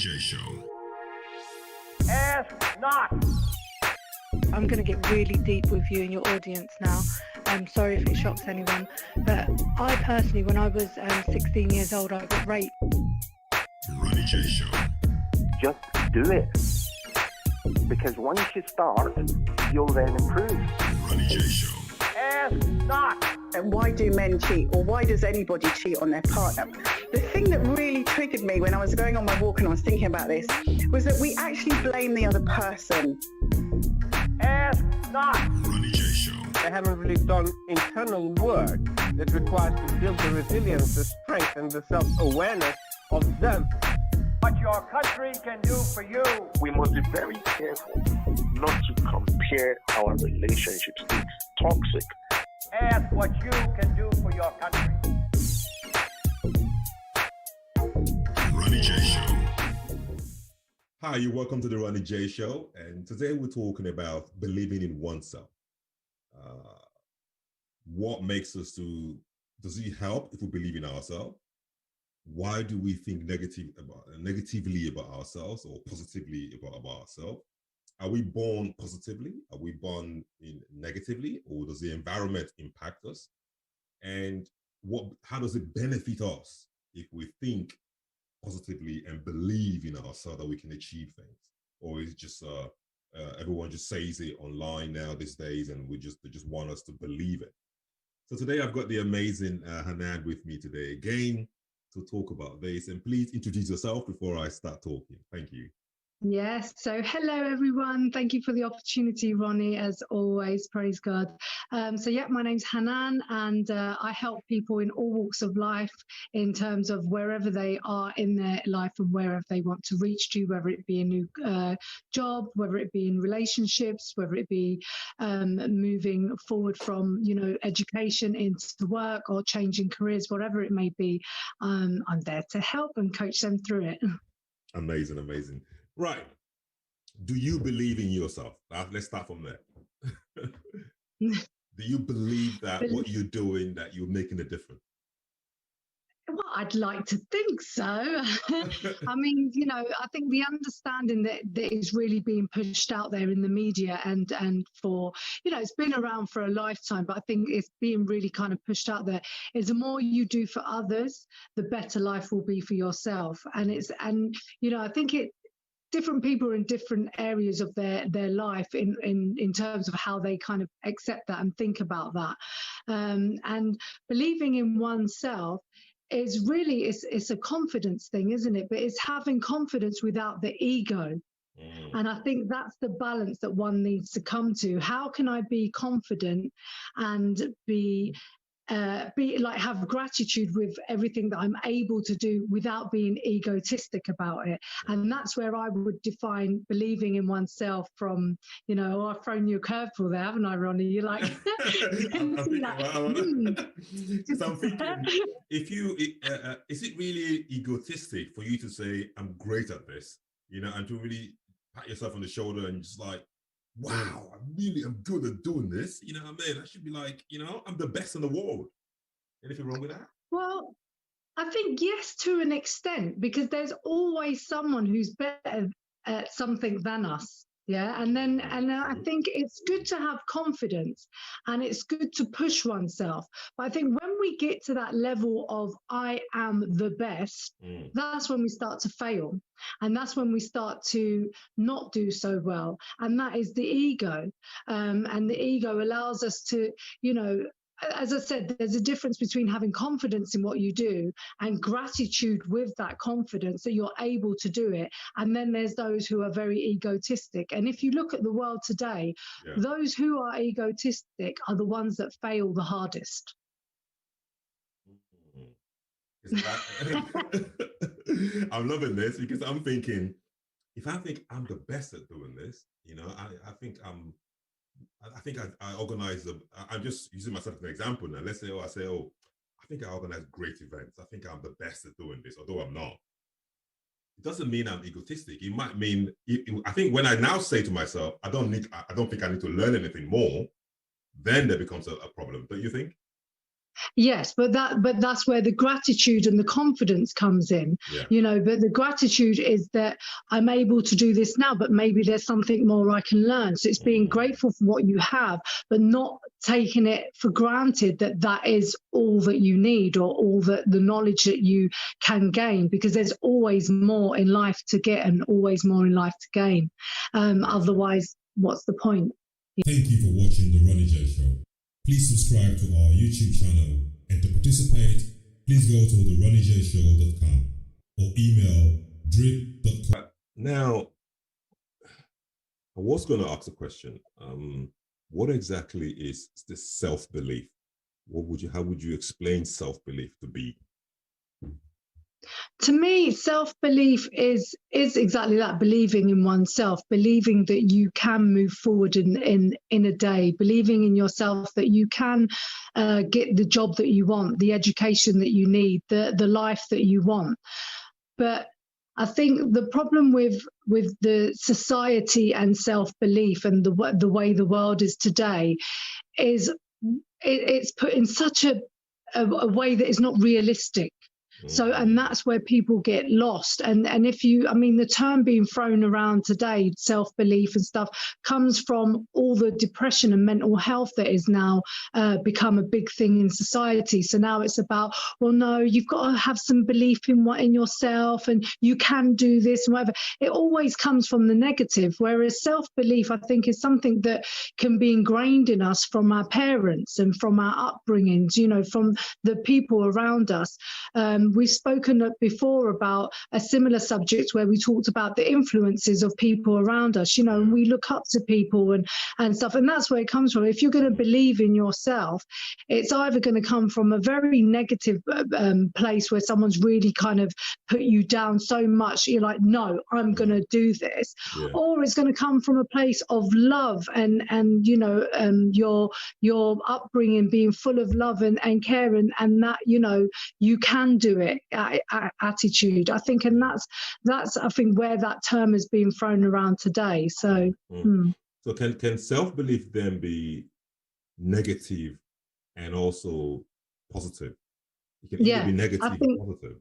J Show. Ask not. I'm going to get really deep with you and your audience now. I'm sorry if it shocks anyone, but I personally, when I was 16 years old, I got raped. Ronnie J Show. Just do it. Because once you start, you'll then improve. Ronnie J Show. Ask not. And why do men cheat, or why does anybody cheat on their partner? The thing that really triggered me when I was going on my walk and I was thinking about this was that we actually blame the other person. Ask not. Ronnie J Show. They haven't really done internal work that requires to build the resilience, the strength, and the self-awareness of them. What your country can do for you. We must be very careful not to compare our relationships. It's toxic. Ask what you can do for your country. Ronnie J Show. Hi, you're welcome to the Ronnie J Show, and today we're talking about believing in oneself. What makes us does it help if we believe in ourselves? Why do we think negatively about ourselves or positively about ourselves? Are we born positively? Are we born negatively, or does the environment impact us? And how does it benefit us if we think positively and believe in ourselves that we can achieve things? Or is it just everyone just says it online now these days, and they just want us to believe it? So today I've got the amazing Hanane with me today again to talk about this. And please introduce yourself before I start talking. Thank you. Yes. So hello, everyone. Thank you for the opportunity, Ronnie, as always. Praise God. My name's Hanane, and I help people in all walks of life in terms of wherever they are in their life and wherever they want to reach to, whether it be a new job, whether it be in relationships, whether it be moving forward from, education into work or changing careers, whatever it may be. I'm there to help and coach them through it. Amazing, amazing. Right. Do you believe in yourself? Let's start from there. Do you believe that what you're doing, that you're making a difference? Well, I'd like to think so. I mean, I think the understanding that is really being pushed out there in the media and for, it's been around for a lifetime, but I think it's being really kind of pushed out there is the more you do for others, the better life will be for yourself. And I think different people are in different areas of their life in terms of how they kind of accept that and think about that. And believing in oneself is really, it's a confidence thing, isn't it? But it's having confidence without the ego. And I think that's the balance that one needs to come to. How can I be confident and have gratitude with everything that I'm able to do without being egotistic about it? And that's where I would define believing in oneself from, I've thrown you a curveball there, haven't I, Ronnie? You're like, I'm thinking, is it really egotistic for you to say, I'm great at this, and to really pat yourself on the shoulder and just like, wow, I really am good at doing this. You know what I mean? I should be like, I'm the best in the world. Anything wrong with that? Well, I think yes, to an extent, because there's always someone who's better at something than us. Yeah. And I think it's good to have confidence and it's good to push oneself. But I think when we get to that level of I am the best, that's when we start to fail. And that's when we start to not do so well. And that is the ego. And the ego allows us to, as I said, there's a difference between having confidence in what you do and gratitude with that confidence that you're able to do it. And then there's those who are very egotistic. And if you look at the world today, those who are egotistic are the ones that fail the hardest. I'm loving this because I'm thinking, if I think I'm the best at doing this, I think I organize I'm just using myself as an example now. Let's say, I think I organize great events. I think I'm the best at doing this, although I'm not. It doesn't mean I'm egotistic. It might mean, I think when I now say to myself, I don't think I need to learn anything more, then there becomes a problem. Don't you think? Yes, but that's where the gratitude and the confidence comes in. Yeah. You know, but the gratitude is that I'm able to do this now, but maybe there's something more I can learn. So it's being grateful for what you have, but not taking it for granted that that is all that you need or all the knowledge that you can gain, because there's always more in life to get and always more in life to gain. Otherwise, what's the point? Thank you for watching the Ronnie J Show. Please subscribe to our YouTube channel, and to participate, please go to theronniejshow.com or email drip.com. Now, I was going to ask a question. What exactly is this self-belief? How would you explain self-belief to be? To me, self-belief is exactly that: believing in oneself, believing that you can move forward in a day, believing in yourself that you can get the job that you want, the education that you need, the life that you want. But I think the problem with the society and self-belief and the way the world is today is it's put in such a way that is not realistic. So, and that's where people get lost. And if you, I mean, the term being thrown around today, self-belief and stuff, comes from all the depression and mental health that is now become a big thing in society. So now it's about, well, no, you've got to have some belief in yourself, and you can do this and whatever. It always comes from the negative, whereas self-belief, I think, is something that can be ingrained in us from our parents and from our upbringings, you know, from the people around us. We've spoken before about a similar subject where we talked about the influences of people around us, you know, and we look up to people and stuff. And that's where it comes from. If you're going to believe in yourself, it's either going to come from a very negative place where someone's really kind of put you down so much, you're like, no, I'm going to do this. Yeah. Or it's going to come from a place of love and you know, your upbringing being full of love and care and that, you know, you can do it attitude, I think. And that's I think where that term is being thrown around today. So so can self-belief then be negative and also positive? It can either be negative or positive.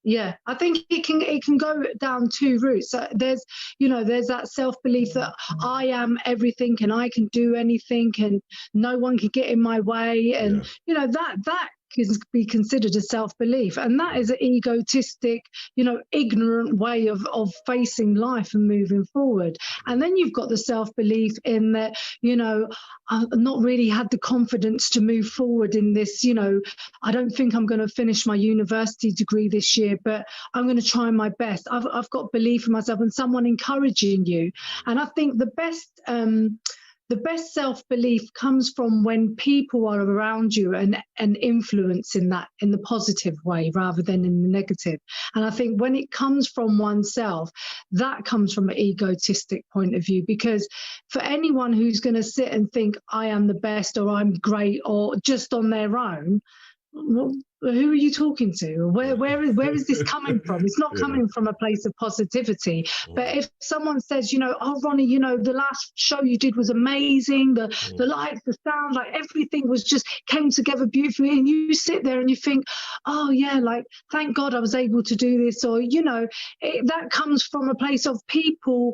Yeah, I think it can go down two routes. So there's that self-belief that I am everything and I can do anything and no one can get in my way, and you know that can be considered a self-belief, and that is an egotistic, you know, ignorant way of facing life and moving forward. And then you've got the self-belief in that, you know, I've not really had the confidence to move forward in this, you know, I don't think I'm going to finish my university degree this year, but I'm going to try my best. I've got belief in myself and someone encouraging you. And I think the best self-belief comes from when people are around you and influencing that in the positive way rather than in the negative. And I think when it comes from oneself, that comes from an egotistic point of view, because for anyone who's going to sit and think I am the best or I'm great or just on their own, well, who are you talking to? Where is this coming from? It's not coming from a place of positivity. But if someone says, you know, oh, Ronnie, you know, the last show you did was amazing. The lights, the sound, like everything was just came together beautifully. And you sit there and you think, oh, yeah, like, thank God I was able to do this. Or, you know, that comes from a place of people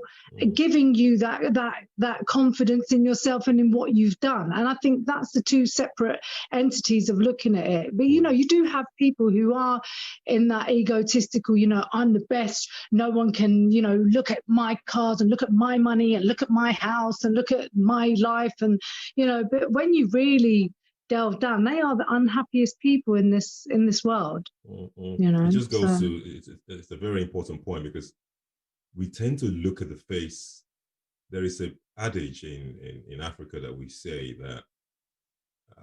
giving you that confidence in yourself and in what you've done. And I think that's the two separate entities of looking at it. But, you know, you do have people who are in that egotistical, you know, I'm the best, no one can, you know, look at my cars and look at my money and look at my house and look at my life. And, you know, but when you really delve down, they are the unhappiest people in this world. You know, it just goes to it's a very important point, because we tend to look at the face. There is a adage in Africa that we say that,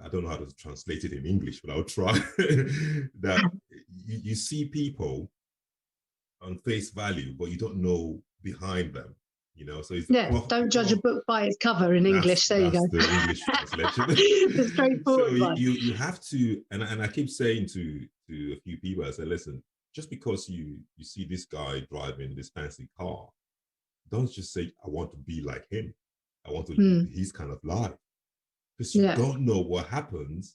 I don't know how to translate it in English, but I'll try. That you see people on face value, but you don't know behind them. You know, so it's don't judge a book by its cover in English. There you go. The English translation. The straightforward So one. you have to, and I keep saying to a few people, I say, listen, just because you see this guy driving this fancy car, don't just say, I want to be like him. I want to live his kind of life. Because you don't know what happens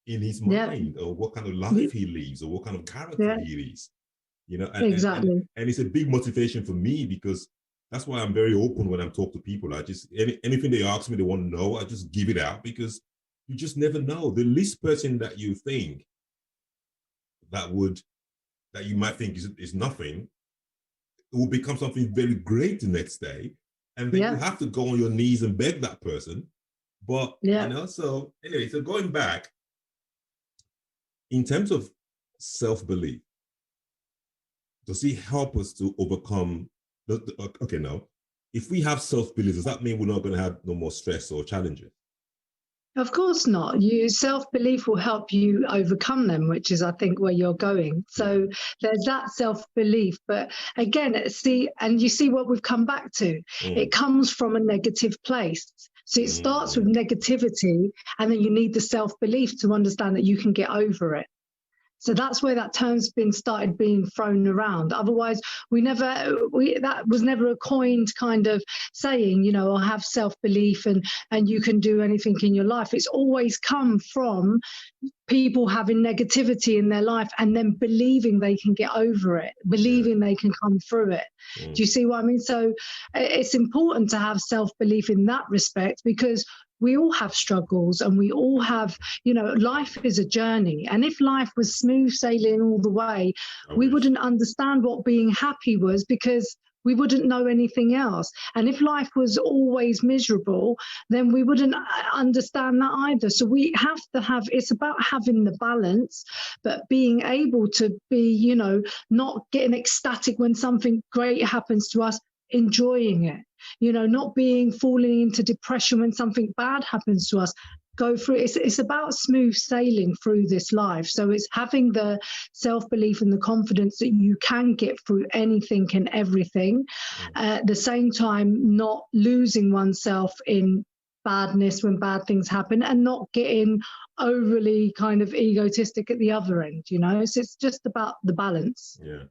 in his Yeah. mind, or what kind of life he lives, or what kind of character Yeah. he is. You know, Exactly. and it's a big motivation for me, because that's why I'm very open when I'm talking to people. I just, anything they ask me, they want to know, I just give it out, because you just never know. The least person that you think that you might think is nothing, it will become something very great the next day. And then Yeah. you have to go on your knees and beg that person. But, Yeah. you know, so anyway, so going back, in terms of self-belief, does it help us to overcome, okay, no. If we have self-belief, does that mean we're not going to have no more stress or challenges? Of course not. You self-belief will help you overcome them, which is, I think, where you're going. So there's that self-belief. But again, you see what we've come back to. It comes from a negative place. So it starts with negativity, and then you need the self-belief to understand that you can get over it. So that's where that term's started being thrown around. Otherwise, that was never a coined kind of saying, you know, I have self-belief and you can do anything in your life. It's always come from people having negativity in their life and then believing they can get over it, believing they can come through it. Do you see what I mean? So it's important to have self-belief in that respect, because we all have struggles, and we all have, you know, life is a journey. And if life was smooth sailing all the way, we wouldn't understand what being happy was, because we wouldn't know anything else. And if life was always miserable, then we wouldn't understand that either. So we have to it's about having the balance, but being able to be, you know, not getting ecstatic when something great happens to us, enjoying it, you know, not falling into depression when something bad happens to us. Go through it. It's about smooth sailing through this life. So it's having the self-belief and the confidence that you can get through anything and everything. At the same time, not losing oneself in badness when bad things happen, and not getting overly kind of egotistic at the other end, you know. So it's just about the balance. Yeah,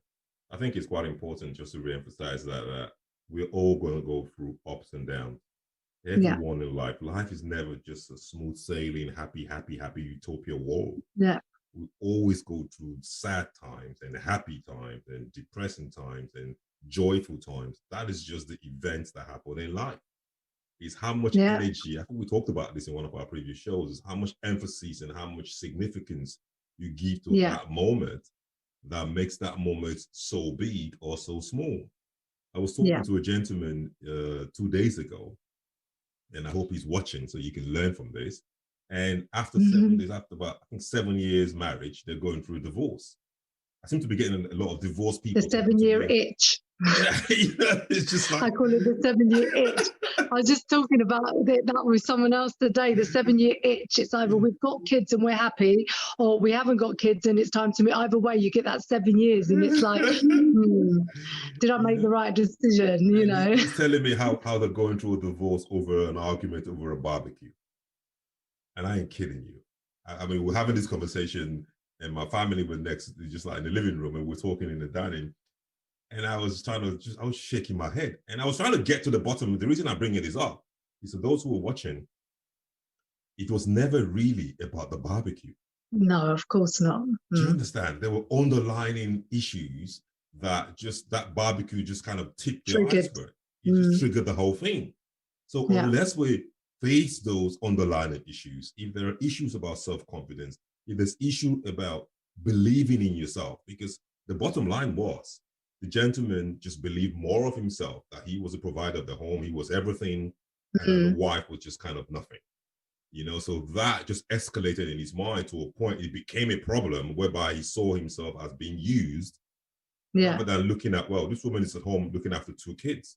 I think it's quite important just to re-emphasize that we're all going to go through ups and downs. Everyone in life is never just a smooth sailing, happy utopia world. Yeah. We always go through sad times and happy times and depressing times and joyful times. That is just the events that happen in life. Is how much energy, I think we talked about this in one of our previous shows, is how much emphasis and how much significance you give to that moment that makes that moment so big or so small. I was talking to a gentleman 2 days ago, and I hope he's watching so you can learn from this. And after 7 days, after about, I think, 7 years marriage, they're going through a divorce. I seem to be getting a lot of divorced people. The 7-year itch. It's just like, I call it the 7-year itch. I was just talking about that with someone else today. The 7-year itch. It's either we've got kids and we're happy, or we haven't got kids and it's time to move. Either way, you get that 7 years, and it's like, did I make the right decision? You know. He's telling me how they're going through a divorce over an argument over a barbecue, and I ain't kidding you. I mean, we're having this conversation, and my family were next, just like in the living room, and we're talking in the dining. And I was I was shaking my head, and I was trying to get to the bottom. The reason I'm bringing this up is for those who are watching, it was never really about the barbecue. No, of course not. Do you understand? There were underlying issues that barbecue just kind of tipped the iceberg. It just triggered the whole thing. So unless we face those underlying issues, if there are issues about self-confidence, if there's issue about believing in yourself, because the bottom line was, the gentleman just believed more of himself, that he was a provider of the home, he was everything, and the wife was just kind of nothing. You know, so that just escalated in his mind to a point it became a problem whereby he saw himself as being used, rather than looking at, well, this woman is at home looking after 2 kids.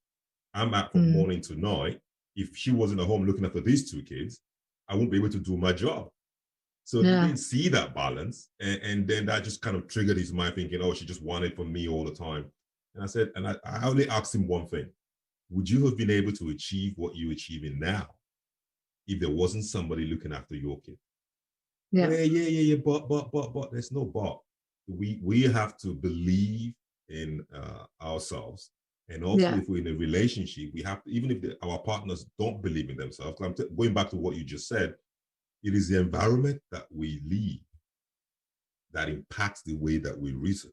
I'm out from morning to night. If she wasn't at home looking after these 2 kids, I won't be able to do my job. So he didn't see that balance. And then that just kind of triggered his mind thinking, oh, she just wanted from me all the time. And I said, and I only asked him one thing. Would you have been able to achieve what you're achieving now if there wasn't somebody looking after your kid? Yeah, but there's no but. We have to believe in ourselves. And also if we're in a relationship, we have to, even if our partners don't believe in themselves, I'm going back to what you just said, it is the environment that we live that impacts the way that we reason.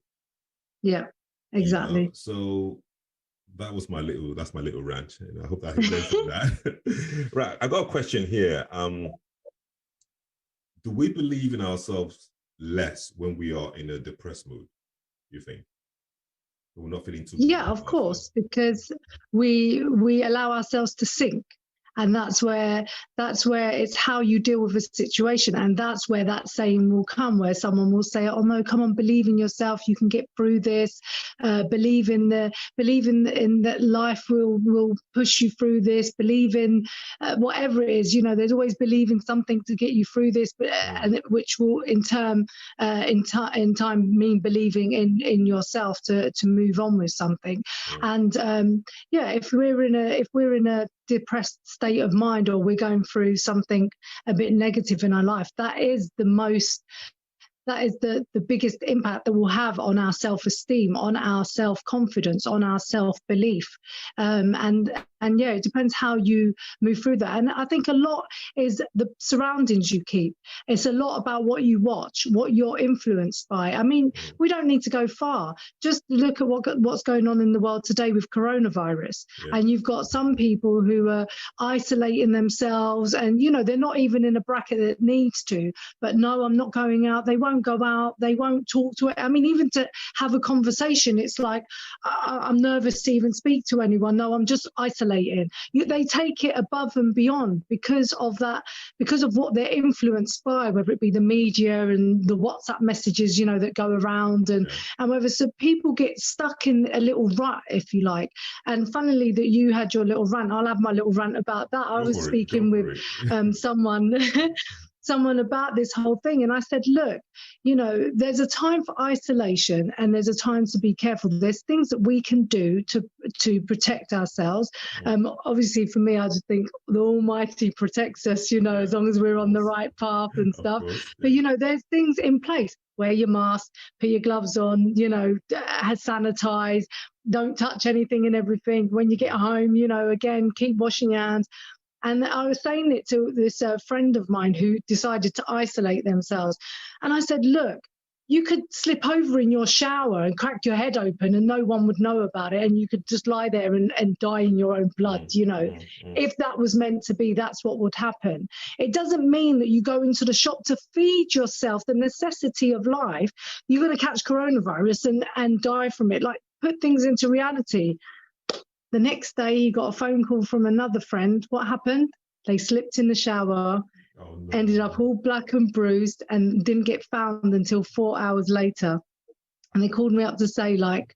Yeah, exactly. You know? So that's my little rant. And I hope that learned from that. Right, I got a question here. Do we believe in ourselves less when we are in a depressed mood, you think? We're not feeling too good Yeah, of course, because we allow ourselves to sink. And that's where it's how you deal with a situation. And that's where that saying will come, where someone will say, oh no, come on, believe in yourself, you can get through this, believe in that life will push you through this, believe in whatever it is, you know, there's always believe in something to get you through this, but and which will in time mean believing in yourself to move on with something. And if we're in a depressed state of mind, or we're going through something a bit negative in our life, that is the biggest impact that we'll have on our self-esteem, on our self-confidence, on our self-belief. And yeah, it depends how you move through that. And I think a lot is the surroundings you keep. It's a lot about what you watch, what you're influenced by. I mean, we don't need to go far. Just look at what's going on in the world today with coronavirus. Yeah. And you've got some people who are isolating themselves, and, you know, they're not even in a bracket that needs to, but no, I'm not going out. They won't go out. They won't talk to it. I mean, even to have a conversation, it's like, I'm nervous to even speak to anyone. No, I'm just isolating. They take it above and beyond because of that, because of what they're influenced by, whether it be the media and the WhatsApp messages, you know, that go around, and whether, so people get stuck in a little rut, if you like. And funnily that you had your little rant, I'll have my little rant about that. I was speaking with someone about this whole thing, and I said, look, you know, there's a time for isolation and there's a time to be careful. There's things that we can do to protect ourselves. Obviously for me, I just think the Almighty protects us, you know, as long as we're on the right path and stuff. But, you know, there's things in place. Wear your mask, put your gloves on, you know, sanitize, don't touch anything and everything. When you get home, you know, again, keep washing your hands. And I was saying it to this friend of mine who decided to isolate themselves. And I said, look, you could slip over in your shower and crack your head open and no one would know about it. And you could just lie there and die in your own blood, you know. If that was meant to be, that's what would happen. It doesn't mean that you go into the shop to feed yourself the necessity of life. You're going to catch coronavirus and die from it. Like, put things into reality. The next day, you got a phone call from another friend. What happened? They slipped in the shower, ended up all black and bruised, and didn't get found until 4 hours later. And they called me up to say, like,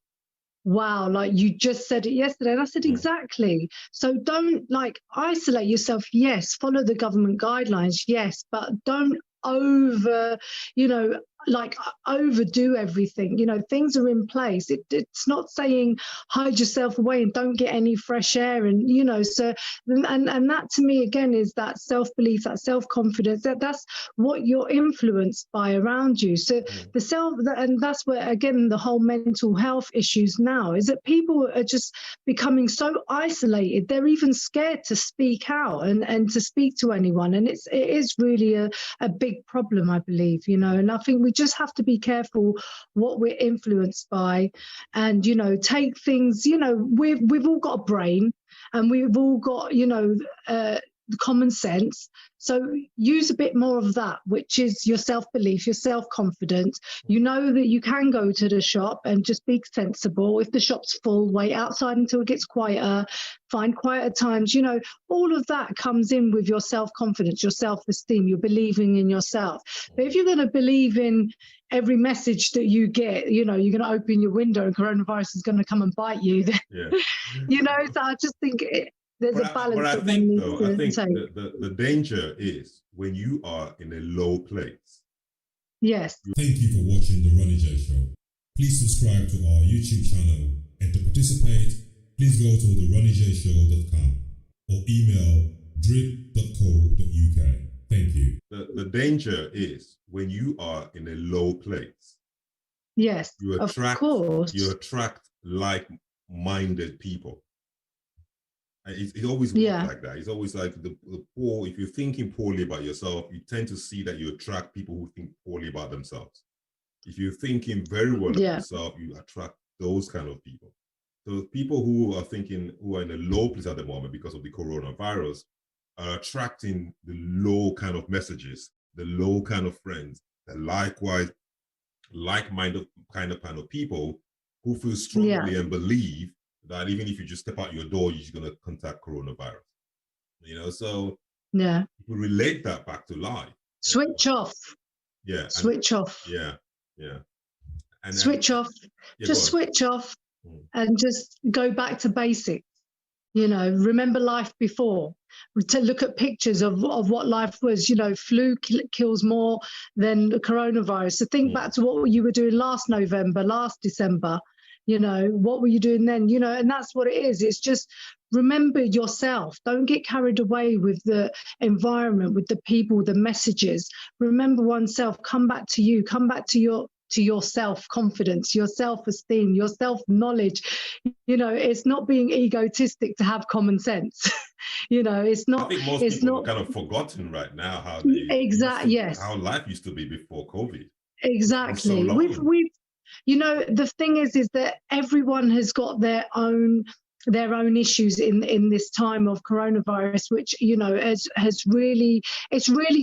wow, like, you just said it yesterday. And I said, exactly. So don't, like, isolate yourself. Yes, follow the government guidelines. Yes, but don't overdo everything. You know, things are in place. It's not saying hide yourself away and don't get any fresh air, and, you know, so and that to me again is that self-belief, that self-confidence, that's what you're influenced by around you. So and that's where again the whole mental health issues now is that people are just becoming so isolated. They're even scared to speak out and to speak to anyone, and it is really a big problem, I believe, you know. And I think we just have to be careful what we're influenced by, and, you know, take things, you know, we've all got a brain and we've all got, you know, common sense. So use a bit more of that, which is your self-belief, your self-confidence. You know that you can go to the shop and just be sensible. If the shop's full, wait outside until it gets quieter, find quieter times. You know, all of that comes in with your self-confidence, your self-esteem, you're believing in yourself. But if you're going to believe in every message that you get, you know, you're going to open your window and coronavirus is going to come and bite you, then, you know, so I just think there's a balance. But I think the danger is when you are in a low place. Yes. Thank you for watching the Ronnie J Show. Please subscribe to our YouTube channel, and to participate, please go to theronniejshow.com or email drip.co.uk. Thank you. The danger is when you are in a low place. Yes, of course. You attract like-minded people. It always works Yeah. like that. It's always like the poor. If you're thinking poorly about yourself, you tend to see that you attract people who think poorly about themselves. If you're thinking very well of Yeah. yourself, you attract those kind of people. So people who are thinking, who are in a low place at the moment because of the coronavirus, are attracting the low kind of messages, the low kind of friends, the likewise like-minded kind of people who feel strongly and believe that even if you just step out your door, you're just going to contact coronavirus. You know, so Yeah. people relate that back to life. Switch off. Yeah. Switch off. Yeah. Yeah. And switch off. Yeah, Just switch off and just go back to basics. You know, remember life before. To look at pictures of what life was. You know, flu kills more than the coronavirus. So think back to what you were doing last November, last December. You know, what were you doing then? You know, and that's what it is. It's just remember yourself. Don't get carried away with the environment, with the people, the messages. Remember oneself. Come back to you. Come back to your self-confidence, your self-esteem, your self-knowledge. You know, it's not being egotistic to have common sense. You know, it's not. I think most it's people not are kind of forgotten right now how how life used to be before COVID. Exactly. So we've you know, the thing is that everyone has got their own issues in this time of coronavirus, which, you know, has really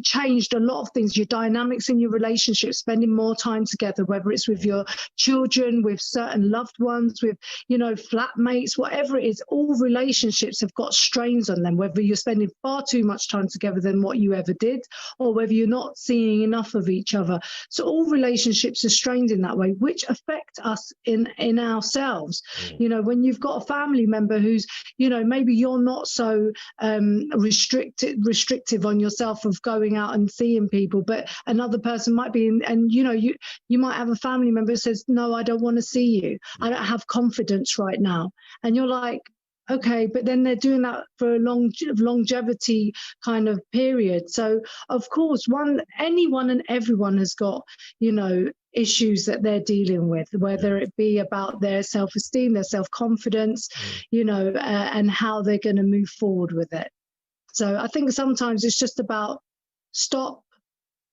changed a lot of things. Your dynamics in your relationship, spending more time together, whether it's with your children, with certain loved ones, with, you know, flatmates, whatever it is, all relationships have got strains on them, whether you're spending far too much time together than what you ever did, or whether you're not seeing enough of each other. So all relationships are strained in that way, which affect us in ourselves. You know, when you've got a family member who's, you know, maybe you're not so restrictive on yourself of going out and seeing people, but another person might be, and you know, you might have a family member who says, no, I don't want to see you. I don't have confidence right now. And you're like, okay, but then they're doing that for a longevity kind of period. So of course, anyone and everyone has got, you know, issues that they're dealing with, whether it be about their self-esteem, their self-confidence, you know, and how they're going to move forward with it. So I think sometimes it's just about stop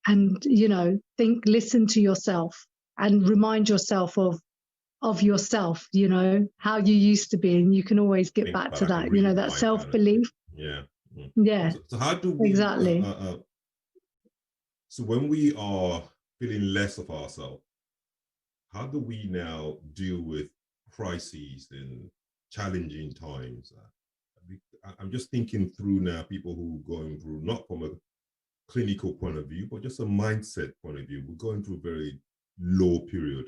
and, you know, listen to yourself and remind yourself of yourself, you know, how you used to be, and you can always get back to that, you know, that self-belief. Yeah. So how do we exactly? So when we are feeling less of ourselves, how do we now deal with crises and challenging times? I'm just thinking through now people who are going through, not from a clinical point of view, but just a mindset point of view. We're going through a very low period.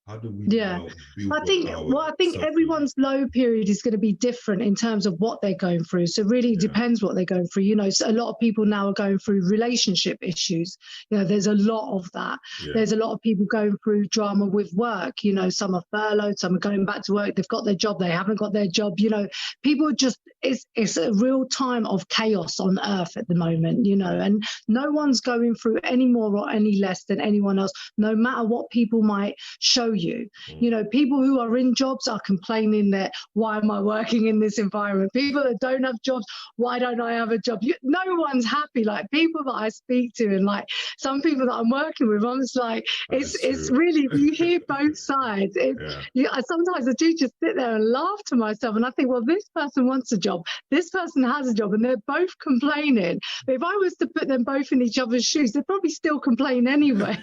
How do we now build I think everyone's low period is going to be different in terms of what they're going through. So really it depends what they're going through. You know, so a lot of people now are going through relationship issues. You know, there's a lot of that. There's a lot of people going through drama with work. You know, some are furloughed, some are going back to work. They've got their job, they haven't got their job. You know, people just, it's a real time of chaos on earth at the moment, you know, and no one's going through any more or any less than anyone else, no matter what people might show you. You know, people who are in jobs are complaining that, why am I working in this environment? People that don't have jobs, why don't I have a job? No one's happy. Like people that I speak to, and like some people that I'm working with, I'm just like, it's really, you hear both sides. Sometimes I do just sit there and laugh to myself, and I think, well, this person wants a job, this person has a job, and they're both complaining. But if I was to put them both in each other's shoes, they'd probably still complain anyway.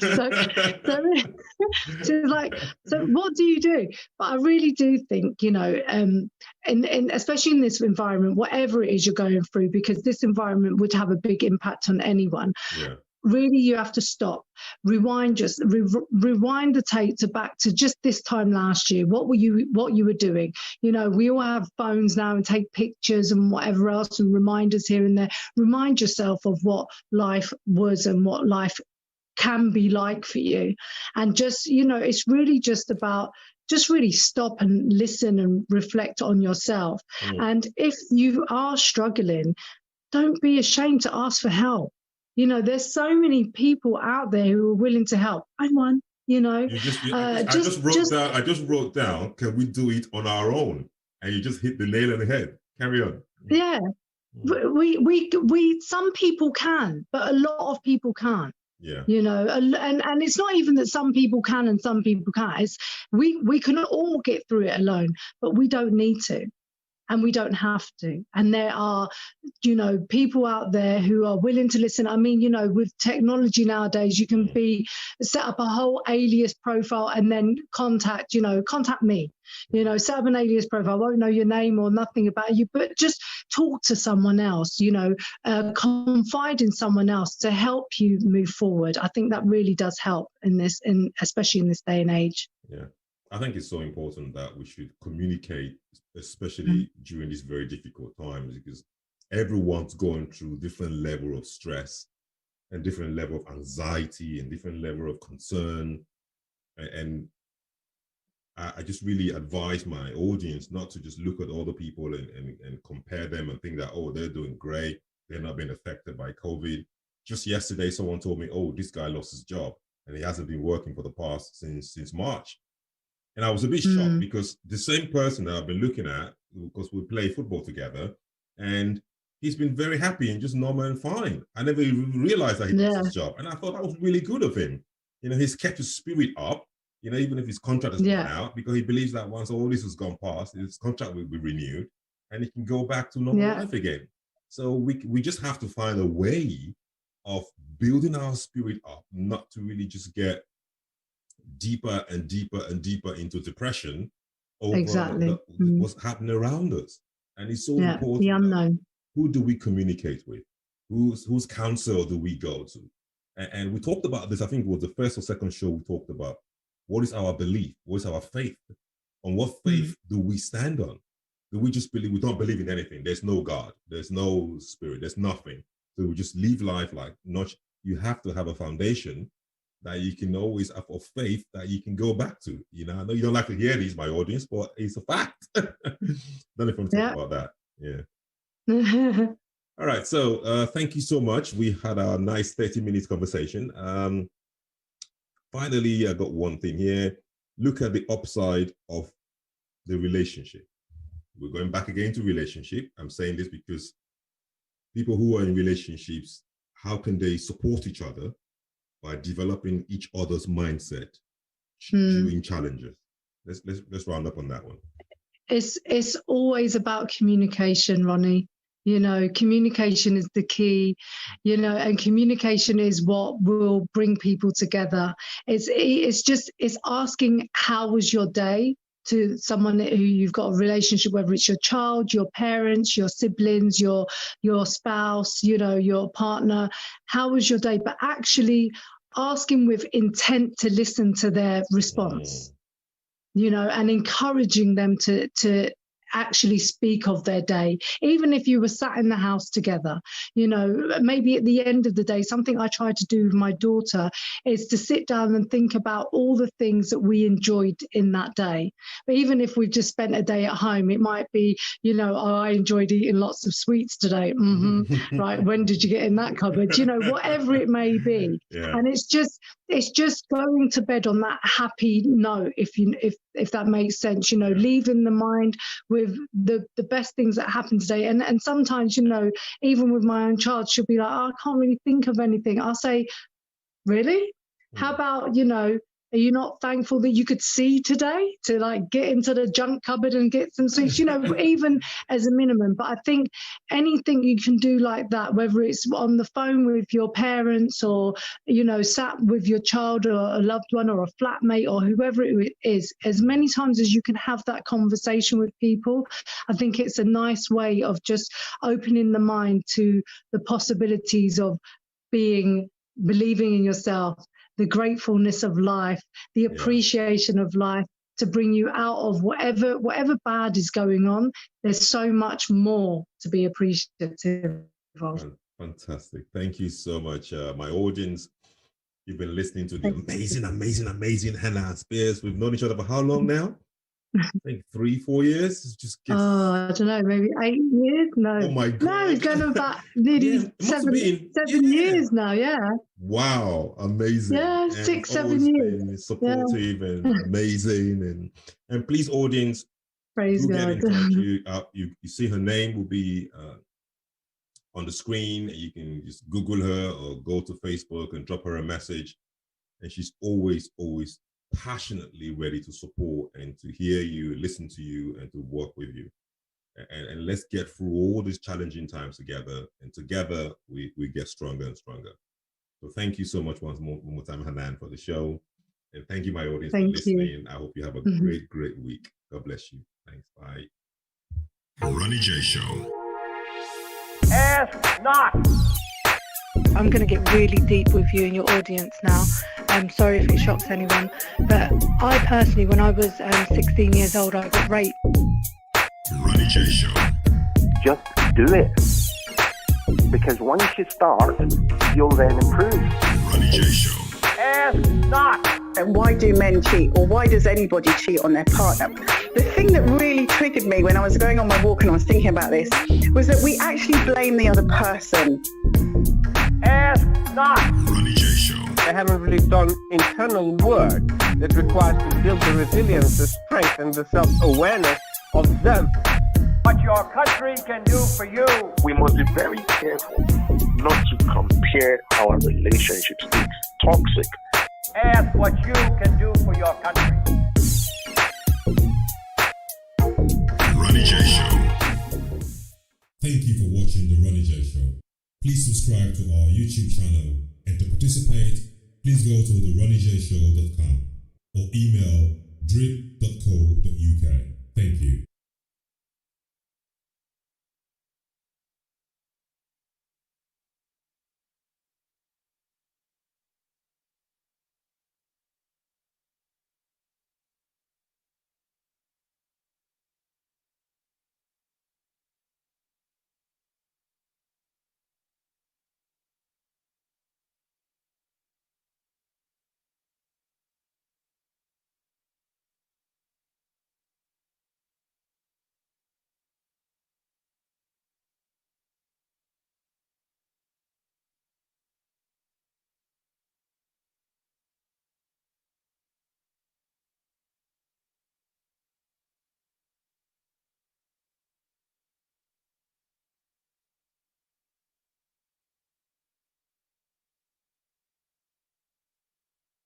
So what do you do? But I really do think, you know, and especially in this environment, whatever it is you're going through, because this environment would have a big impact on anyone. Really, you have to stop, rewind the tape back to just this time last year. What you were doing? You know, we all have phones now and take pictures and whatever else and reminders here and there. Remind yourself of what life was and what life can be like for you, and just, you know, it's really just about just really stop and listen and reflect on yourself. And if you are struggling, don't be ashamed to ask for help. You know, there's so many people out there who are willing to help. I'm one, you know. I just wrote down, can we do it on our own? And you just hit the nail on the head. Carry on. Yeah. We some people can, but a lot of people can't. Yeah. You know, and it's not even that some people can and some people can't. It's we can all get through it alone, but we don't need to. And we don't have to. And there are, you know, people out there who are willing to listen. I mean, you know, with technology nowadays, you can set up a whole alias profile and then contact me, you know, set up an alias profile. I won't know your name or nothing about you, but just talk to someone else, you know, confide in someone else to help you move forward. I think that really does help especially in this day and age. Yeah. I think it's so important that we should communicate, especially during these very difficult times, because everyone's going through different level of stress and different level of anxiety and different level of concern. And I just really advise my audience not to just look at other people and compare them and think that, oh, they're doing great, they're not being affected by COVID. Just yesterday, someone told me, oh, this guy lost his job and he hasn't been working for the past since March. And I was a bit shocked because the same person that I've been looking at, because we play football together, and he's been very happy and just normal and fine. I never even realized that he lost his job. And I thought that was really good of him. You know, he's kept his spirit up, you know, even if his contract has gone out, because he believes that once all this has gone past, his contract will be renewed and he can go back to normal life again. So we just have to find a way of building our spirit up, not to really just get deeper and deeper and deeper into depression over what's happening around us. And it's so important. The unknown. Who do we communicate with? Whose counsel do we go to? And we talked about this, I think it was the first or second show we talked about. What is our belief? What is our faith? On what faith do we stand on? Do we just believe? We don't believe in anything. There's no God. There's no spirit. There's nothing. So we just live life like not. You have to have a foundation that you can always have of faith that you can go back to. You know, I know you don't like to hear these, my audience, but it's a fact. Don't know if I'm talking about that. Yeah. All right. So thank you so much. We had a nice 30 minutes conversation. Finally, I got one thing here. Look at the upside of the relationship. We're going back again to relationship. I'm saying this because people who are in relationships, how can they support each other? By developing each other's mindset during challenges. Let's round up on that one. It's always about communication, Ronnie. You know, communication is the key, you know, and communication is what will bring people together. It's asking, how was your day, to someone who you've got a relationship, whether it's your child, your parents, your siblings, your spouse, you know, your partner. How was your day? But actually asking with intent to listen to their response, you know, and encouraging them to actually speak of their day, even if you were sat in the house together. You know, maybe at the end of the day, something I try to do with my daughter is to sit down and think about all the things that we enjoyed in that day. But even if we've just spent a day at home, it might be, you know, oh, I enjoyed eating lots of sweets today. Right, when did you get in that cupboard? You know, whatever it may be. And it's just going to bed on that happy note, if that makes sense, you know, leaving the mind with the best things that happened today. And sometimes, you know, even with my own child, she'll be like, oh, I can't really think of anything. I'll say, really? How about, you know, are you not thankful that you could see today, to like get into the junk cupboard and get some sweets, you know, even as a minimum. But I think anything you can do like that, whether it's on the phone with your parents or, you know, sat with your child or a loved one or a flatmate or whoever it is, as many times as you can have that conversation with people, I think it's a nice way of just opening the mind to the possibilities of believing in yourself, the gratefulness of life, the appreciation of life, to bring you out of whatever bad is going on. There's so much more to be appreciative of. Fantastic. Thank you so much, my audience. You've been listening to the amazing Hanane Spiers. We've known each other for how long now? I think 3-4 years. I don't know, maybe 8 years. No, oh my God, no, it's going on about nearly 7 years now. Yeah. Wow, amazing. Yeah, and 6-7 years. Supportive and amazing, and please, audience, Praise do get in God. touch. You see her name will be on the screen. You can just Google her or go to Facebook and drop her a message. And she's always passionately ready to support and to hear you, listen to you, and to work with you. And let's get through all these challenging times together. And together we get stronger and stronger. So thank you so much one more time, Hanane, for the show. And thank you, my audience, for listening. I hope you have a great week. God bless you. Thanks. Bye. Ronnie J Show. Ask not. I'm going to get really deep with you and your audience now. I'm sorry if it shocks anyone, but I personally, when I was 16 years old, I got raped. Ronnie J Show. Just do it. Because once you start, you'll then improve. Ronnie J Show. Ask not. And why do men cheat, or why does anybody cheat on their partner? The thing that really triggered me when I was going on my walk and I was thinking about this was that we actually blame the other person. Ask not. Ronnie J Show. They haven't really done internal work that requires to build the resilience, the strength, and the self-awareness of them. What your country can do for you. We must be very careful not to compare our relationships. It's toxic. Ask what you can do for your country. Ronnie J Show. Thank you for watching the Ronnie J Show. Please subscribe to our YouTube channel, and to participate, please go to theronniejshow.com or email drip